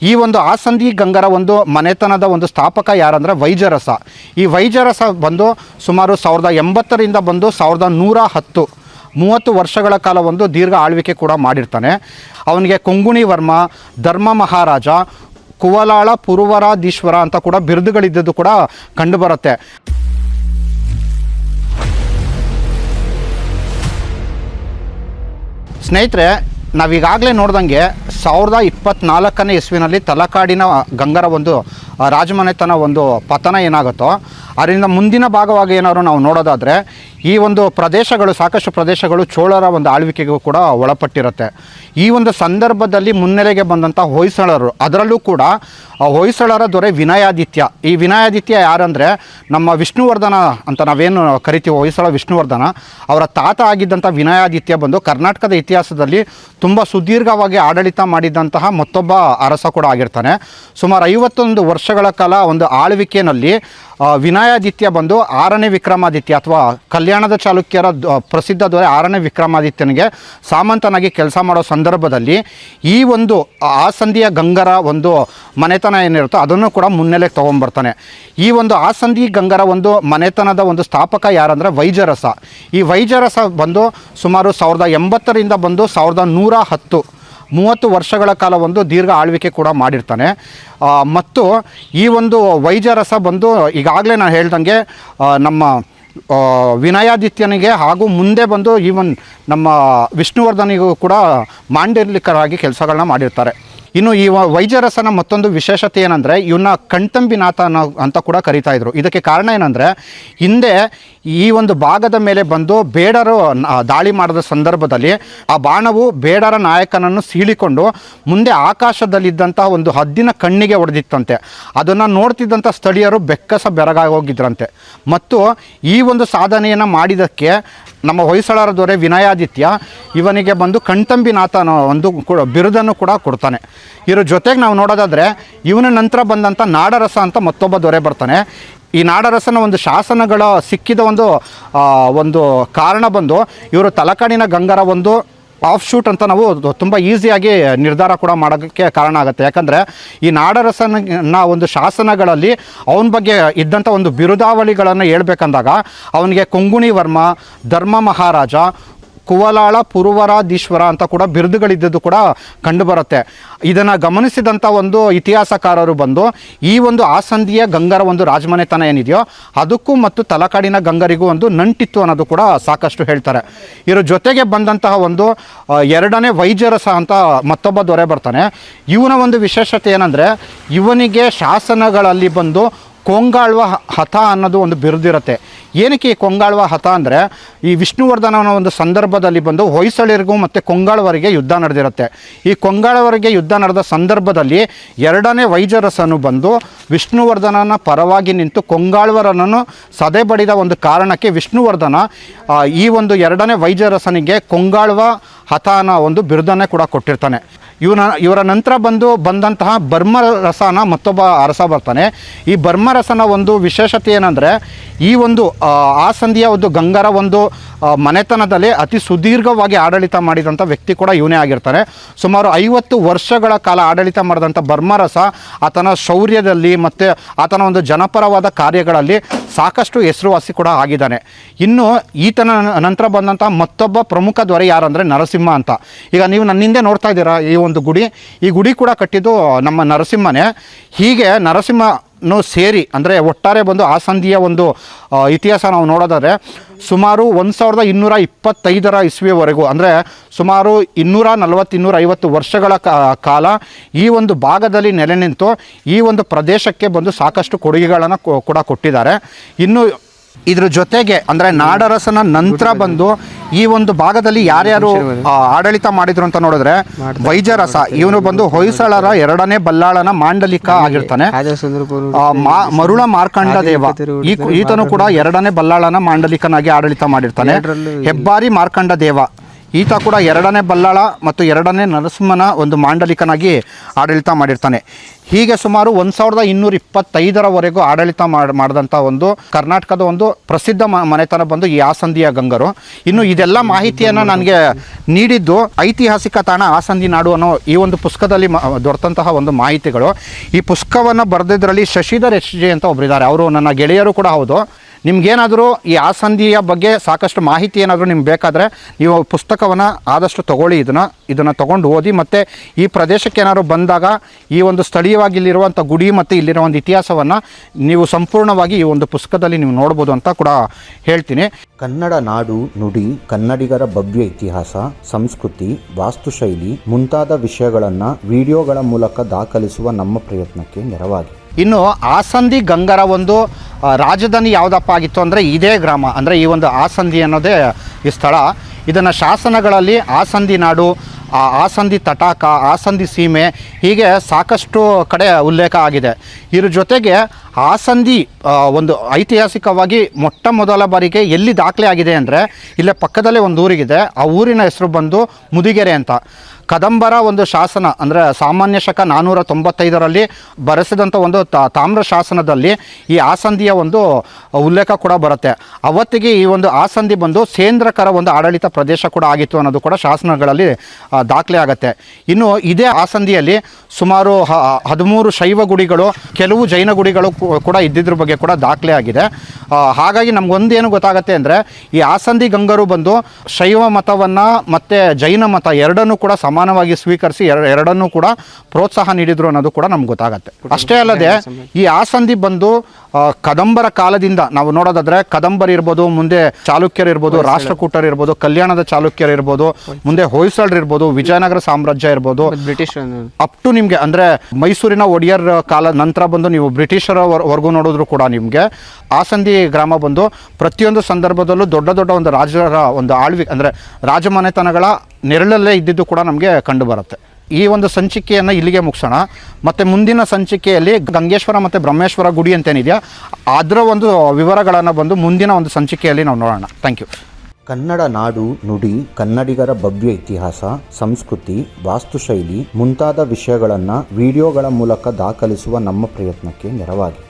ಈ ಒಂದು ಆಸಂದಿ ಗಂಗರ ಒಂದು ಮನೆತನದ ಒಂದು ಸ್ಥಾಪಕ ಯಾರಂದರೆ ವೈಜರಸ. ಈ ವೈಜರಸ ಬಂದು ಸುಮಾರು 1080ರಿಂದ ಬಂದು 1110 30 ವರ್ಷಗಳ ಕಾಲ ಒಂದು ದೀರ್ಘ ಆಳ್ವಿಕೆ ಕೂಡ ಮಾಡಿರ್ತಾನೆ. ಅವನಿಗೆ ಕೊಂಗುಣಿ ವರ್ಮ, ಧರ್ಮ ಮಹಾರಾಜ, ಕುವಲಾಳ ಪುರವರಾಧೀಶ್ವರ ಅಂತ ಕೂಡ ಬಿರುದುಗಳಿದ್ದದ್ದು ಕೂಡ ಕಂಡುಬರುತ್ತೆ. ಸ್ನೇಹಿತರೆ, ನಾವೀಗಾಗಲೇ ನೋಡ್ದಂಗೆ 1024ನೇ ಇಸ್ವಿನಲ್ಲಿ ತಲಕಾಡಿನ ಗಂಗರ ಒಂದು ರಾಜಮನೆತನ ಒಂದು ಪತನ ಏನಾಗುತ್ತೋ ಅದರಿಂದ ಮುಂದಿನ ಭಾಗವಾಗಿ ಏನಾದ್ರು ನಾವು ನೋಡೋದಾದರೆ ಈ ಒಂದು ಪ್ರದೇಶಗಳು, ಸಾಕಷ್ಟು ಪ್ರದೇಶಗಳು ಚೋಳರ ಒಂದು ಆಳ್ವಿಕೆಗೂ ಕೂಡ ಒಳಪಟ್ಟಿರುತ್ತೆ. ಈ ಒಂದು ಸಂದರ್ಭದಲ್ಲಿ ಮುನ್ನೆಲೆಗೆ ಬಂದಂಥ ಹೊಯ್ಸಳರು, ಅದರಲ್ಲೂ ಕೂಡ ಹೊಯ್ಸಳರ ದೊರೆ ವಿನಯಾದಿತ್ಯ. ಈ ವಿನಯಾದಿತ್ಯ ಯಾರಂದರೆ ನಮ್ಮ ವಿಷ್ಣುವರ್ಧನ ಅಂತ ನಾವೇನು ಕರಿತೀವಿ, ಹೊಯ್ಸಳ ವಿಷ್ಣುವರ್ಧನ ಅವರ ತಾತ ಆಗಿದ್ದಂಥ ವಿನಯಾದಿತ್ಯ ಬಂದು ಕರ್ನಾಟಕದ ಇತಿಹಾಸದಲ್ಲಿ ತುಂಬ ಸುದೀರ್ಘವಾಗಿ ಆಡಳಿತ ಮಾಡಿದಂತಹ ಮತ್ತೊಬ್ಬ ಅರಸ ಕೂಡ ಆಗಿರ್ತಾನೆ. ಸುಮಾರು 51 ವರ್ಷಗಳ ಕಾಲ ಒಂದು ಆಳ್ವಿಕೆಯಲ್ಲಿ ವಿನಯಾದಿತ್ಯ ಬಂದು 6ನೇ ವಿಕ್ರಮಾದಿತ್ಯ ಅಥವಾ ಕಲ್ಯಾಣದ ಚಾಲುಕ್ಯರ ಪ್ರಸಿದ್ಧ ದೊರೆ 6ನೇ ವಿಕ್ರಮಾದಿತ್ಯನಿಗೆ ಸಾಮಂತನಾಗಿ ಕೆಲಸ ಮಾಡೋ ಸಂದರ್ಭದಲ್ಲಿ ಈ ಒಂದು ಆಸಂದಿಯ ಗಂಗರ ಒಂದು ಮನೆತನ ಏನಿರುತ್ತೋ ಅದನ್ನು ಕೂಡ ಮುನ್ನೆಲೆಗೆ ತೊಗೊಂಬರ್ತಾನೆ. ಈ ಒಂದು ಆಸಂದಿ ಗಂಗರ ಒಂದು ಮನೆತನದ ಒಂದು ಸ್ಥಾಪಕ ಯಾರಂದರೆ ವೈಜರಸ. ಈ ವೈಜರಸ ಬಂದು ಸುಮಾರು 1080ರಿಂದ ಬಂದು 1110 30 ವರ್ಷಗಳ ಕಾಲ ಒಂದು ದೀರ್ಘ ಆಳ್ವಿಕೆ ಕೂಡ ಮಾಡಿರ್ತಾನೆ. ಮತ್ತು ಈ ಒಂದು ವೈಜರಸ ಬಂದು ಈಗಾಗಲೇ ನಾನು ಹೇಳ್ದಂಗೆ ನಮ್ಮ ವಿನಯಾದಿತ್ಯನಿಗೆ ಹಾಗೂ ಮುಂದೆ ಬಂದು ಈವನ್ ನಮ್ಮ ವಿಷ್ಣುವರ್ಧನಿಗೂ ಕೂಡ ಮಾಂಡಲಿಕರಾಗಿ ಕೆಲಸಗಳನ್ನ ಮಾಡಿರ್ತಾರೆ. ಇನ್ನು ಈ ವೈಜರಸನ ಮತ್ತೊಂದು ವಿಶೇಷತೆ ಏನಂದರೆ ಇವನ್ನ ಕಣ್ತಂಬಿನಾಥ ಅಂತ ಕೂಡ ಕರೀತಾ ಇದ್ರು. ಇದಕ್ಕೆ ಕಾರಣ ಏನಂದರೆ ಹಿಂದೆ ಈ ಒಂದು ಭಾಗದ ಮೇಲೆ ಬಂದು ಬೇಡರು ದಾಳಿ ಮಾಡಿದ ಸಂದರ್ಭದಲ್ಲಿ ಆ ಬಾಣವು ಬೇಡರ ನಾಯಕನನ್ನು ಸೀಳಿಕೊಂಡು ಮುಂದೆ ಆಕಾಶದಲ್ಲಿದ್ದಂಥ ಒಂದು ಹದ್ದಿನ ಕಣ್ಣಿಗೆ ಹೊಡೆದಿತ್ತಂತೆ. ಅದನ್ನು ನೋಡ್ತಿದ್ದಂಥ ಸ್ಥಳೀಯರು ಬೆಕ್ಕಸ ಬೆರಗಾಗಿ ಹೋಗಿದ್ರಂತೆ. ಮತ್ತು ಈ ಒಂದು ಸಾಧನೆಯನ್ನು ಮಾಡಿದ್ದಕ್ಕೆ ನಮ್ಮ ಹೊಯ್ಸಳರ ದೊರೆ ವಿನಯಾದಿತ್ಯ ಇವನಿಗೆ ಬಂದು ಕಣ್ತಂಬಿನಾಥ ಅನ್ನೋ ಒಂದು ಬಿರುದನ್ನು ಕೂಡ ಕೊಡ್ತಾನೆ. ಇದ್ರ ಜೊತೆಗೆ ನಾವು ನೋಡೋದಾದರೆ ಇವನ ನಂತರ ಬಂದಂಥ ನಾಡರಸ ಅಂತ ಮತ್ತೊಬ್ಬ ದೊರೆ ಬರ್ತಾನೆ. ಈ ನಾಡರಸನ ಒಂದು ಶಾಸನಗಳ ಸಿಕ್ಕಿದ ಒಂದು ಕಾರಣ ಬಂದು ಇವರು ತಲಕಾಡಿನ ಗಂಗರ ಒಂದು ಆಫ್ ಶೂಟ್ ಅಂತ ನಾವು ತುಂಬ ಈಸಿಯಾಗಿ ನಿರ್ಧಾರ ಕೂಡ ಮಾಡೋಕ್ಕೆ ಕಾರಣ ಆಗುತ್ತೆ. ಯಾಕಂದರೆ ಈ ನಾಡರಸನ ಒಂದು ಶಾಸನಗಳಲ್ಲಿ ಅವನ ಬಗ್ಗೆ ಇದ್ದಂಥ ಒಂದು ಬಿರುದಾವಳಿಗಳನ್ನು ಹೇಳ್ಬೇಕಂದಾಗ ಅವನಿಗೆ ಕೊಂಗುಣಿ ವರ್ಮ, ಧರ್ಮ ಮಹಾರಾಜ, ಕುವಲಾಳ ಪುರವರಾಧೀಶ್ವರ ಅಂತ ಕೂಡ ಬಿರುದುಗಳಿದ್ದದ್ದು ಕೂಡ ಕಂಡುಬರುತ್ತೆ. ಇದನ್ನು ಗಮನಿಸಿದಂಥ ಒಂದು ಇತಿಹಾಸಕಾರರು ಬಂದು ಈ ಒಂದು ಆಸಂದಿಯ ಗಂಗರ ಒಂದು ರಾಜಮನೆತನ ಏನಿದೆಯೋ ಅದಕ್ಕೂ ಮತ್ತು ತಲಕಾಡಿನ ಗಂಗರಿಗೂ ಒಂದು ನಂಟಿತ್ತು ಅನ್ನೋದು ಕೂಡ ಸಾಕಷ್ಟು ಹೇಳ್ತಾರೆ. ಇದ್ರ ಜೊತೆಗೆ ಬಂದಂತಹ ಒಂದು 2ನೇ ವೈಜರಸ ಅಂತ ಮತ್ತೊಬ್ಬ ದೊರೆ ಬರ್ತಾನೆ. ಇವನ ಒಂದು ವಿಶೇಷತೆ ಏನಂದರೆ ಇವನಿಗೆ ಶಾಸನಗಳಲ್ಲಿ ಬಂದು ಕೊಂಗಾಳ್ವ ಹತ ಅನ್ನೋದು ಒಂದು ಬಿರುದಿರುತ್ತೆ. ಏನಕ್ಕೆ ಈ ಕೊಂಗಾಳ್ವ ಹತ ಅಂದರೆ ಈ ವಿಷ್ಣುವರ್ಧನನ ಒಂದು ಸಂದರ್ಭದಲ್ಲಿ ಬಂದು ಹೊಯ್ಸಳರಿಗೂ ಮತ್ತು ಕೊಂಗಾಳ್ವರಿಗೆ ಯುದ್ಧ ನಡೆದಿರುತ್ತೆ. ಈ ಕೊಂಗಾಳ್ವರಿಗೆ ಯುದ್ಧ ನಡೆದ ಸಂದರ್ಭದಲ್ಲಿ 2ನೇ ವೈಜರಸನು ಬಂದು ವಿಷ್ಣುವರ್ಧನನ ಪರವಾಗಿ ನಿಂತು ಕೊಂಗಾಳ್ವರನನ್ನು ಸದೆಬಡಿದ ಒಂದು ಕಾರಣಕ್ಕೆ ವಿಷ್ಣುವರ್ಧನ ಈ ಒಂದು 2ನೇ ವೈಜರಸನಿಗೆ ಕೊಂಗಾಳ್ವ ಹತ ಅನ್ನೋ ಒಂದು ಬಿರುದನ್ನೇ ಕೂಡ ಕೊಟ್ಟಿರ್ತಾನೆ. ಇವರ ನಂತರ ಬಂದಂತಹ ಬರ್ಮರಸನ ಮತ್ತೊಬ್ಬ ಅರಸ ಬರ್ತಾನೆ. ಈ ಬರ್ಮರಸನ ಒಂದು ವಿಶೇಷತೆ ಏನಂದರೆ ಈ ಒಂದು ಆಸಂದಿಯ ಒಂದು ಗಂಗರ ಒಂದು ಮನೆತನದಲ್ಲಿ ಅತಿ ಸುದೀರ್ಘವಾಗಿ ಆಡಳಿತ ಮಾಡಿದಂಥ ವ್ಯಕ್ತಿ ಕೂಡ ಇವನೇ ಆಗಿರ್ತಾನೆ. ಸುಮಾರು 50 ವರ್ಷಗಳ ಕಾಲ ಆಡಳಿತ ಮಾಡಿದಂಥ ಬರ್ಮರಸ ಆತನ ಶೌರ್ಯದಲ್ಲಿ ಮತ್ತು ಆತನ ಒಂದು ಜನಪರವಾದ ಕಾರ್ಯಗಳಲ್ಲಿ ಸಾಕಷ್ಟು ಹೆಸರುವಾಸಿ ಕೂಡ ಆಗಿದ್ದಾನೆ. ಇನ್ನು ಈತನ ನಂತರ ಬಂದಂಥ ಮತ್ತೊಬ್ಬ ಪ್ರಮುಖ ದೊರೆ ಯಾರಂದರೆ ನರಸಿಂಹ ಅಂತ. ಈಗ ನೀವು ನನ್ನಿಂದೆ ನೋಡ್ತಾ ಇದ್ದೀರಾ ಈ ಒಂದು ಗುಡಿ, ಈ ಗುಡಿ ಕೂಡ ಕಟ್ಟಿದ್ದು ನಮ್ಮ ನರಸಿಂಹನೇ. ಹೀಗೆ ನರಸಿಂಹನು ಸೇರಿ ಅಂದರೆ ಒಟ್ಟಾರೆ ಬಂದು ಆಸಂದಿಯ ಒಂದು ಇತಿಹಾಸ ನಾವು ನೋಡೋದಾದರೆ ಸುಮಾರು 1225 ಇಸ್ವಿಯವರೆಗೂ ಅಂದರೆ ಸುಮಾರು 240-250 ವರ್ಷಗಳ ಕಾಲ ಈ ಒಂದು ಭಾಗದಲ್ಲಿ ನೆಲೆ ನಿಂತು ಈ ಒಂದು ಪ್ರದೇಶಕ್ಕೆ ಬಂದು ಸಾಕಷ್ಟು ಕೊಡುಗೆಗಳನ್ನು ಕೂಡ ಕೊಟ್ಟಿದ್ದಾರೆ. ಇನ್ನು ಇದ್ರ ಜೊತೆಗೆ ಅಂದರೆ ನಾಡರಸನ ನಂತರ ಬಂದು ಈ ಒಂದು ಭಾಗದಲ್ಲಿ ಯಾರ್ಯಾರು ಆಡಳಿತ ಮಾಡಿದ್ರು ಅಂತ ನೋಡಿದ್ರೆ ವೈಜರಸ ಇವನು ಬಂದು ಹೊಯ್ಸಳರ 2ನೇ ಬಲ್ಲಾಳನ ಮಾಂಡಲಿಕ ಆಗಿರ್ತಾನೆ. ಮರುಳ ಮಾರ್ಕಂಡ ದೇವ ಈತನು ಕೂಡ 2ನೇ ಬಲ್ಲಾಳನ ಮಾಂಡಲಿಕನಾಗಿ ಆಡಳಿತ ಮಾಡಿರ್ತಾನೆ. ಹೆಬ್ಬಾರಿ ಮಾರ್ಕಂಡ ದೇವ ಈತ ಕೂಡ 2ನೇ ಬಲ್ಲಾಳ ಮತ್ತು 2ನೇ ನರಸಿಂಹನ ಒಂದು ಮಾಂಡಲಿಕನಾಗಿ ಆಡಳಿತ ಮಾಡಿರ್ತಾನೆ. ಹೀಗೆ ಸುಮಾರು 1225ರವರೆಗೂ ಆಡಳಿತ ಮಾಡಿದಂಥ ಒಂದು ಕರ್ನಾಟಕದ ಒಂದು ಪ್ರಸಿದ್ಧ ಮನೆತನ ಬಂದು ಈ ಆಸಂದಿಯ ಗಂಗರು. ಇನ್ನು ಇದೆಲ್ಲ ಮಾಹಿತಿಯನ್ನು ನನಗೆ ನೀಡಿದ್ದು ಐತಿಹಾಸಿಕ ತಾಣ ಆಸಂದಿ ನಾಡು ಅನ್ನೋ ಈ ಒಂದು ಪುಸ್ತಕದಲ್ಲಿ ದೊರೆತಂತಹ ಒಂದು ಮಾಹಿತಿಗಳು. ಈ ಪುಸ್ತಕವನ್ನು ಬರೆದಿದ್ದರಲ್ಲಿ ಶಶಿಧರ್ HJ ಅಂತ ಒಬ್ಬರಿದ್ದಾರೆ. ಅವರು ನನ್ನ ಗೆಳೆಯರು ಕೂಡ ಹೌದು. ನಿಮ್ಗೇನಾದರೂ ಈ ಆಸಂದಿಯ ಬಗ್ಗೆ ಸಾಕಷ್ಟು ಮಾಹಿತಿ ಏನಾದರೂ ನಿಮ್ಗೆ ಬೇಕಾದರೆ ನೀವು ಪುಸ್ತಕವನ್ನು ಆದಷ್ಟು ತೊಗೊಳ್ಳಿ, ಇದನ್ನು ತೊಗೊಂಡು ಓದಿ. ಮತ್ತು ಈ ಪ್ರದೇಶಕ್ಕೆ ಏನಾದ್ರು ಬಂದಾಗ ಈ ಒಂದು ಸ್ಥಳೀಯವಾಗಿ ಇಲ್ಲಿರುವಂಥ ಗುಡಿ ಮತ್ತು ಇಲ್ಲಿರೋ ಒಂದು ಇತಿಹಾಸವನ್ನು ನೀವು ಸಂಪೂರ್ಣವಾಗಿ ಈ ಒಂದು ಪುಸ್ತಕದಲ್ಲಿ ನೀವು ನೋಡ್ಬೋದು ಅಂತ ಕೂಡ ಹೇಳ್ತೀನಿ. ಕನ್ನಡ ನಾಡು ನುಡಿ, ಕನ್ನಡಿಗರ ಭವ್ಯ ಇತಿಹಾಸ, ಸಂಸ್ಕೃತಿ, ವಾಸ್ತುಶೈಲಿ ಮುಂತಾದ ವಿಷಯಗಳನ್ನು ವಿಡಿಯೋಗಳ ಮೂಲಕ ದಾಖಲಿಸುವ ನಮ್ಮ ಪ್ರಯತ್ನಕ್ಕೆ ನೆರವಾಗಿ. ಇನ್ನು ಆಸಂದಿ ಗಂಗರ ಒಂದು ರಾಜಧಾನಿ ಯಾವುದಪ್ಪ ಆಗಿತ್ತು ಅಂದರೆ ಇದೇ ಗ್ರಾಮ, ಅಂದರೆ ಈ ಒಂದು ಆಸಂದಿ ಅನ್ನೋದೇ ಈ ಸ್ಥಳ. ಇದನ್ನು ಶಾಸನಗಳಲ್ಲಿ ಆಸಂದಿ ನಾಡು, ಆಸಂದಿ ತಟಾಕ, ಆಸಂದಿ ಸೀಮೆ ಹೀಗೆ ಸಾಕಷ್ಟು ಕಡೆ ಉಲ್ಲೇಖ ಆಗಿದೆ. ಇದ್ರ ಜೊತೆಗೆ ಆಸಂದಿ ಒಂದು ಐತಿಹಾಸಿಕವಾಗಿ ಮೊಟ್ಟ ಮೊದಲ ಬಾರಿಗೆ ಎಲ್ಲಿ ದಾಖಲೆ ಆಗಿದೆ ಅಂದರೆ ಇಲ್ಲೇ ಪಕ್ಕದಲ್ಲೇ ಒಂದು ಊರಿಗಿದೆ. ಆ ಊರಿನ ಹೆಸರು ಬಂದು ಮುದಿಗೆರೆ ಅಂತ. ಕದಂಬರ ಒಂದು ಶಾಸನ ಅಂದರೆ ಸಾಮಾನ್ಯ ಶಕ 495ರಲ್ಲಿ ಬರೆಸಿದಂಥ ಒಂದು ತಾಮ್ರ ಶಾಸನದಲ್ಲಿ ಈ ಆಸಂದಿಯ ಒಂದು ಉಲ್ಲೇಖ ಕೂಡ ಬರುತ್ತೆ. ಅವತ್ತಿಗೆ ಈ ಒಂದು ಆಸಂದಿ ಬಂದು ಸೇಂದ್ರಕರ ಒಂದು ಆಡಳಿತ ಪ್ರದೇಶ ಕೂಡ ಆಗಿತ್ತು ಅನ್ನೋದು ಕೂಡ ಶಾಸನಗಳಲ್ಲಿ ದಾಖಲೆ ಆಗುತ್ತೆ. ಇನ್ನು ಇದೇ ಆಸಂದಿಯಲ್ಲಿ ಸುಮಾರು 13 ಶೈವ ಗುಡಿಗಳು, ಕೆಲವು ಜೈನ ಗುಡಿಗಳು ಕೂಡ ಇದ್ದಿದ್ರ ಬಗ್ಗೆ ಕೂಡ ದಾಖಲೆ ಆಗಿದೆ. ಹಾಗಾಗಿ ನಮಗೊಂದೇನು ಗೊತ್ತಾಗುತ್ತೆ ಅಂದರೆ ಈ ಆಸಂದಿ ಗಂಗರು ಬಂದು ಶೈವ ಮತವನ್ನು ಮತ್ತು ಜೈನ ಮತ ಎರಡನ್ನೂ ಕೂಡ ಸಮಾನವಾಗಿ ಸ್ವೀಕರಿಸಿ ಎರಡನ್ನೂ ಕೂಡ ಪ್ರೋತ್ಸಾಹ ನೀಡಿದ್ರು ಅನ್ನೋದು ಕೂಡ ನಮ್ಗೆ ಗೊತ್ತಾಗತ್ತೆ. ಅಷ್ಟೇ ಅಲ್ಲದೆ ಈ ಆಸಂದಿ ಬಂದು ಕದಂಬರ ಕಾಲದಿಂದ ನಾವು ನೋಡೋದಾದ್ರೆ ಕದಂಬರ್ ಇರ್ಬೋದು, ಮುಂದೆ ಚಾಲುಕ್ಯರು ಇರ್ಬೋದು, ರಾಷ್ಟ್ರಕೂಟರು ಇರ್ಬೋದು, ಕಲ್ಯಾಣದ ಚಾಲುಕ್ಯರು ಇರ್ಬೋದು, ಮುಂದೆ ಹೊಯ್ಸಳರು ಇರ್ಬೋದು, ವಿಜಯನಗರ ಸಾಮ್ರಾಜ್ಯ ಇರ್ಬೋದು, ಬ್ರಿಟಿಷ್ ಅಪ್ ಟು ನಿಮಗೆ ಅಂದರೆ ಮೈಸೂರಿನ ಒಡೆಯರ್ ಕಾಲ ನಂತರ ಬಂದು ನೀವು ಬ್ರಿಟಿಷರವರೆಗೂ ನೋಡಿದ್ರು ಕೂಡ ನಿಮಗೆ ಆಸಂದಿ ಗ್ರಾಮ ಬಂದು ಪ್ರತಿಯೊಂದು ಸಂದರ್ಭದಲ್ಲೂ ದೊಡ್ಡ ದೊಡ್ಡ ಒಂದು ರಾಜರ ಒಂದು ಅಂದರೆ ರಾಜಮನೆತನಗಳ ನೆರಳಲ್ಲೇ ಇದ್ದಿದ್ದು ಕೂಡ ನಮಗೆ ಕಂಡು ಬರುತ್ತೆ. ಈ ಒಂದು ಸಂಚಿಕೆಯನ್ನು ಇಲ್ಲಿಗೆ ಮುಗಿಸೋಣ. ಮತ್ತು ಮುಂದಿನ ಸಂಚಿಕೆಯಲ್ಲಿ ಗಂಗೇಶ್ವರ ಮತ್ತು ಬ್ರಹ್ಮೇಶ್ವರ ಗುಡಿ ಅಂತೇನಿದೆಯಾ ಅದರ ಒಂದು ವಿವರಗಳನ್ನು ಬಂದು ಮುಂದಿನ ಒಂದು ಸಂಚಿಕೆಯಲ್ಲಿ ನಾವು ನೋಡೋಣ. Thank you. ಕನ್ನಡ ನಾಡು ನುಡಿ, ಕನ್ನಡಿಗರ ಭವ್ಯ ಇತಿಹಾಸ, ಸಂಸ್ಕೃತಿ, ವಾಸ್ತುಶೈಲಿ ಮುಂತಾದ ವಿಷಯಗಳನ್ನು ವಿಡಿಯೋಗಳ ಮೂಲಕ ದಾಖಲಿಸುವ ನಮ್ಮ ಪ್ರಯತ್ನಕ್ಕೆ ನೆರವಾಗಿ.